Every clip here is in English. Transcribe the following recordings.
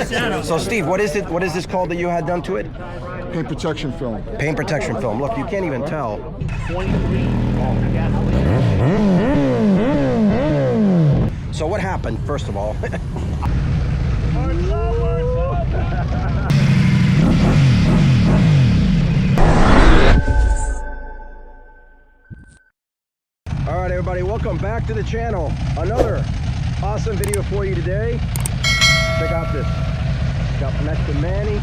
So Steve, what is it? What is this called that you had done to it? Paint protection film. Paint protection film. Look, you can't even tell. So what happened, first of all? All right, everybody, welcome back to the channel. Another awesome video for you today. Check out this. Got next to Manny.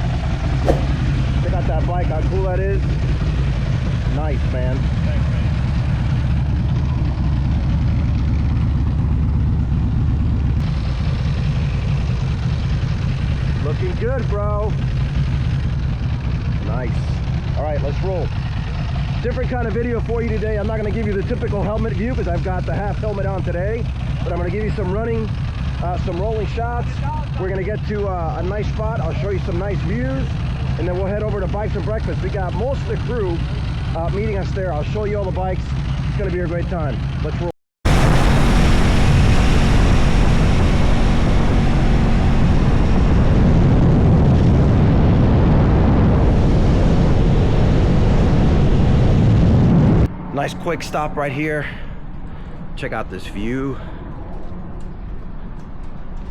Check out that bike, how cool that is. Nice, man. Thanks, man. Looking good, bro. Nice. All right, let's roll. Different kind of video for you today. I'm not going to give you the typical helmet view because I've got the half helmet on today, but I'm going to give you some running, some rolling shots. We're going to get to a nice spot. I'll show you some nice views, and then we'll head over to Bikes and Breakfast. We got most of the crew meeting us there. I'll show you all the bikes. It's going to be a great time. Let's roll. Nice quick stop right here. Check out this view.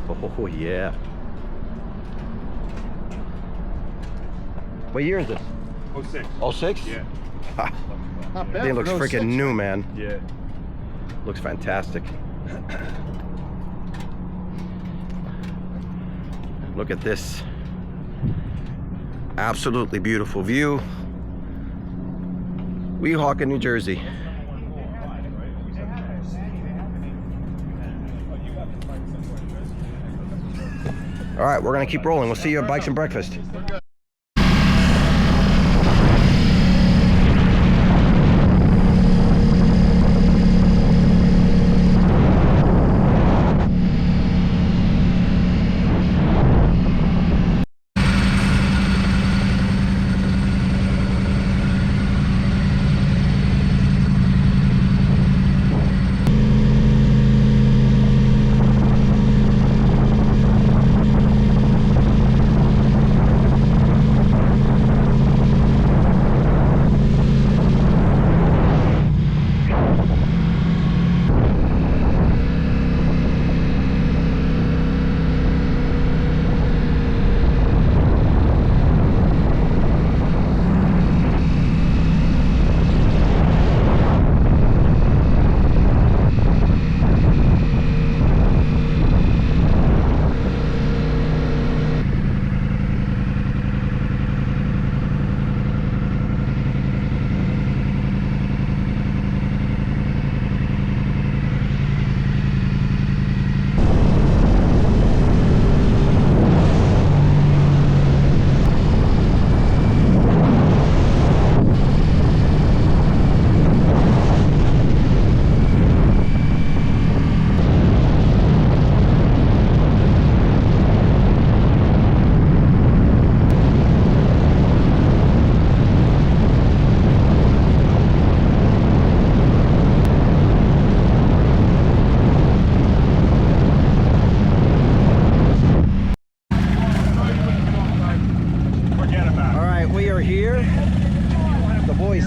Oh yeah. What year is this? 06. 06? Yeah. Not bad. It looks for 06. freaking new, man. Yeah. Looks fantastic. Look at this. Absolutely beautiful view. Weehawken, New Jersey. All right, we're gonna keep rolling. We'll see you at Bikes and Breakfast.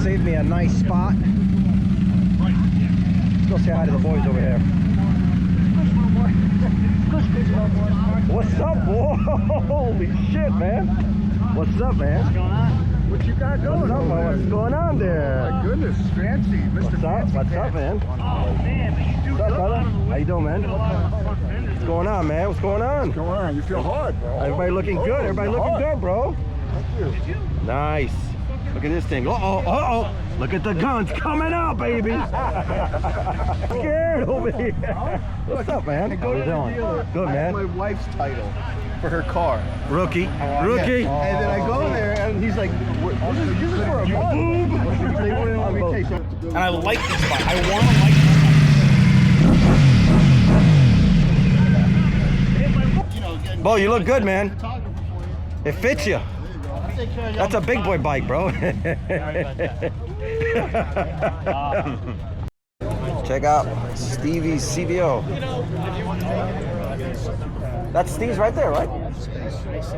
Saved me a nice spot. Let's go say hi to the boys over here. What's up, boy? Holy shit, man. What's up, man? What's going on? What you got going? What's going on there? Oh my goodness, fancy. Mr. What's up, man? Oh man, but you do What's up, good. brother? How you doing, man? What's going on, man? What's going on? What's going on? You feel hard, bro. Everybody looking good. Everybody looking good, bro. Thank you. Nice. Look at this thing. Uh-oh. Look at the guns coming out, baby. Scared over here. What's up, man? How you doing? Good, man. My wife's title for her car. Rookie. And then I go there and he's like, this is for a month. They wouldn't let me take it. And I like this spot. I want to like this. Bo, you look good, man. It fits you. That's a big boy bike, bro. Check out Stevie's CVO. That's Steve's right there, right?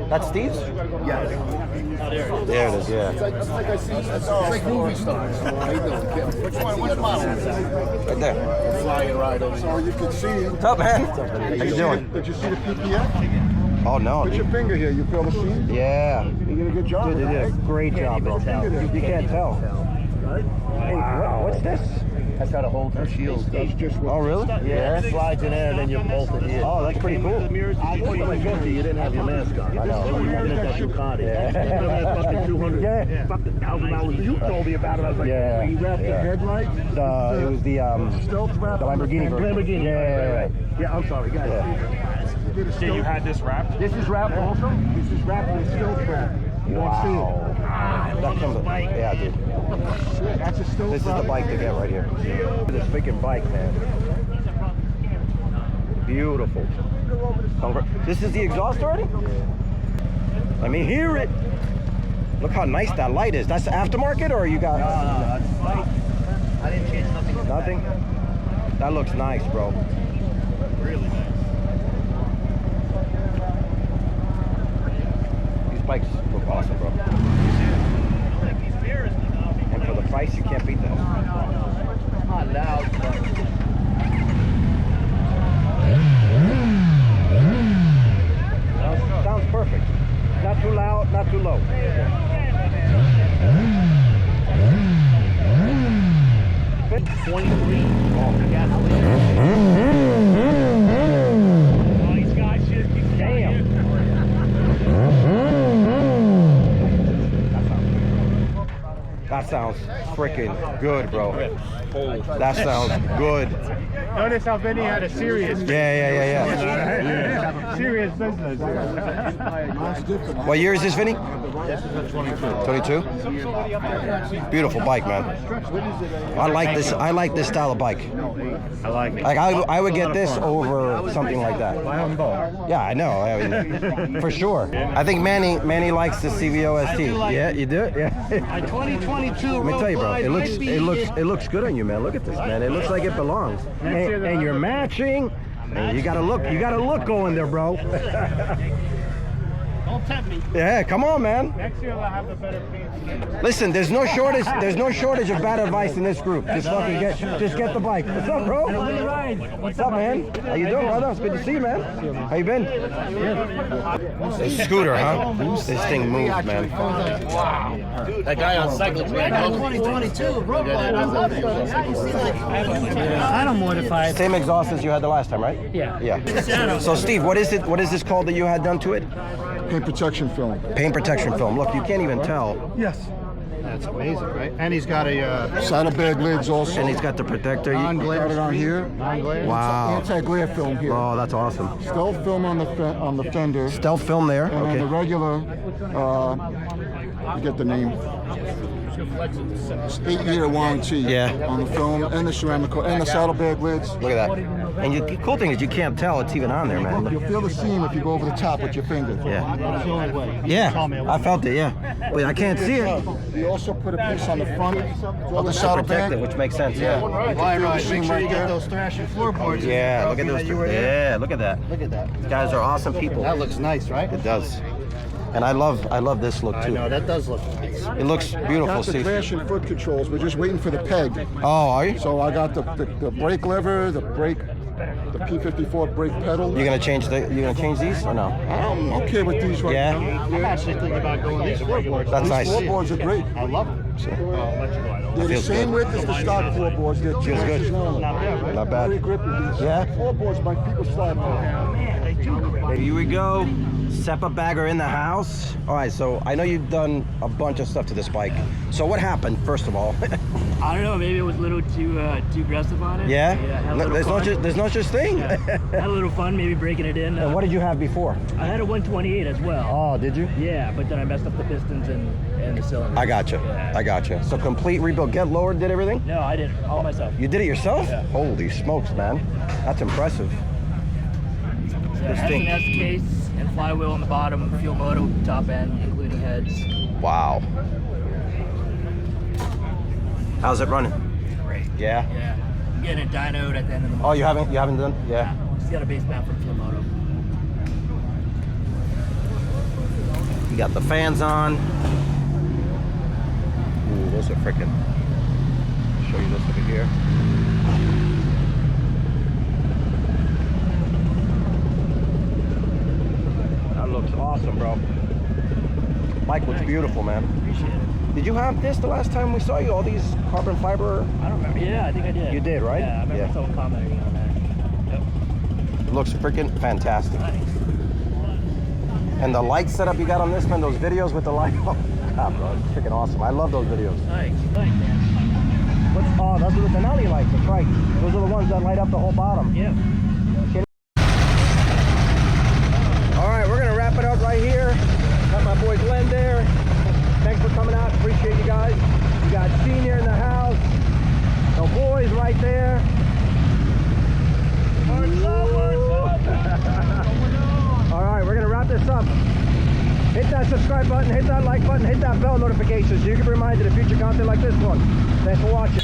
That's Steve's? Yes. There it is, yeah. It's like movie stars. Which one? Which model? Right there. Fly and ride over. So you can see. What's up, man? How you doing? Did you see the PPF? Oh, no. Put your finger here. You feel the seam? Yeah. You did a good job. Dude, you did a great job, bro. You can't tell. Hey, what's this? That's how to hold your shield. That's just what. Oh, really? Yeah, it slides in there and then you bolt it here. Oh, that's pretty cool. I thought you were 50, you didn't have your mask on. I know. You did that Ducati. Yeah. Fucking 200. Yeah. Fucking $1,000. You told me about it. I was like, Yeah. you wrapped the Yeah. headlights? It was the Stealth wrap. the Lamborghini version. Lamborghini. Yeah. Yeah, I'm sorry, guys. Yeah, you had this wrapped? This is wrapped also. This is wrapped with stealth wrap. You don't see it. That comes, yeah, dude. That's a stealth This is wrap. the bike to get right here. This freaking bike, man. Beautiful. This is the exhaust already? Let me hear it. Look how nice that light is. That's aftermarket, or you got? No, that's light. I didn't change nothing. Nothing? That looks nice, bro. Really nice. These bikes look awesome, bro. And for the price, you can't beat that. Not loud, but Sounds perfect. Not too loud, not too low. All these guys just keep Damn. That sounds freaking good, bro. That sounds good. Notice how Benny had a serious Yeah. serious business. What year is this, Vinny? this is a 22. 22? Beautiful bike, man. I like this. I like this style of bike. I like it. Like I would get this over something like that. I have them both. Yeah, I know. I mean, for sure. I think Manny likes the CVOST. Yeah, you do it. Yeah. My 2022 Let me tell you, bro. It looks good on you, man. Look at this, man. It looks like it belongs. And you're matching. Man, you gotta look going there, bro. Don't tempt me. Yeah, come on, man. Next year I'll have the better paint. Listen, there's no shortage of bad advice in this group. Just get the bike. What's up, bro? What's up, man? How you doing, brother? It's good to see you, man. How you been? It's a scooter, huh? This thing moves, man. That guy on cycles, man. 2022, bro. I don't modify it. Same exhaust as you had the last time, right? Yeah. Yeah. So, Steve, what is this called that you had done to it? Paint protection film. Paint protection film. Look, you can't even tell. Yes. That's amazing, right? And he's got a Saddlebag lids also. And he's got the protector. Got it on here. Wow. Anti-glare film here. Oh, that's awesome. Stealth film on the fender. Stealth film there. And on the Okay. regular, I get the name. 8-year warranty. Yeah. On the film and the ceramic coat and the saddlebag lids. Look at that. And the cool thing is you can't tell it's even on there, man. You'll feel the seam if you go over the top with your finger. Yeah. Yeah. I felt it. Yeah. Wait, I can't see it. We also put a piece on the front of the Protect saddlebag. it, which makes sense. Yeah. Make sure you get those thrashing floorboards. Yeah. Look at those. Yeah. Look at that. Look at that. These guys are awesome people. That looks nice, right? It does. And I love this look too. No, that does look nice. It looks beautiful, Got the Steve. crash and foot controls. We're just waiting for the peg. Oh, are you? So I got the brake lever, the P54 brake pedal. You gonna change these or no? I'm okay with these right Yeah? now. I'm actually thinking about going these floorboards. That's These nice. floorboards are great. I love them. I'll let you know I don't. They're the Feels same good. width as the stock floorboards. They're 2 Feels good. inches long. Not bad, right? Not Very bad. grippy. These Yeah? floorboards, my feet will slide on. They do great. Here we go. SEPA bagger in the house. All right, so I know you've done a bunch of stuff to this bike. So what happened, first of all? I don't know. Maybe it was a little too aggressive on it. Yeah? Had a No, little fun. there's no such thing. Had a little fun, maybe breaking it in. And what did you have before? I had a 128 as well. Oh, did you? Yeah, but then I messed up the pistons and the cylinder. I gotcha. Yeah. I gotcha. So complete rebuild, get lowered, did everything? No, I did it all myself. You did it yourself? Yeah. Holy smokes, man. That's impressive. Yeah, thing- S&S case and flywheel on the bottom, fuel motor top end, including heads. Wow. How's it running? Great. Yeah. Yeah. I'm getting it dynoed at the end of the month. Oh, you haven't done? Yeah. Just got a base map from fuel moto. You got the fans on. Ooh, those are freaking. Show you this over here. That looks awesome, bro. Bike looks beautiful, man. Appreciate it. Did you have this the last time we saw you? All these carbon fiber? I don't remember. Yeah, I think I did. You did, right? Yeah, I remember someone commenting on that. Yep. It looks freaking fantastic. Nice. And the light setup you got on this, man, those videos with the light. Oh, God, bro, it's freaking awesome. I love those videos. Nice. Nice, man. Oh, those are the Denali lights, that's right. Those are the ones that light up the whole bottom. Yep. All right, we're gonna wrap it up right here. Got my boy Glenn there. Thanks for coming out. Appreciate you guys. You got Senior in the house. The boys right there. All right, we're gonna wrap this up. Hit that subscribe button, hit that like button, hit that bell notification so you can be reminded of future content like this one. Thanks for watching.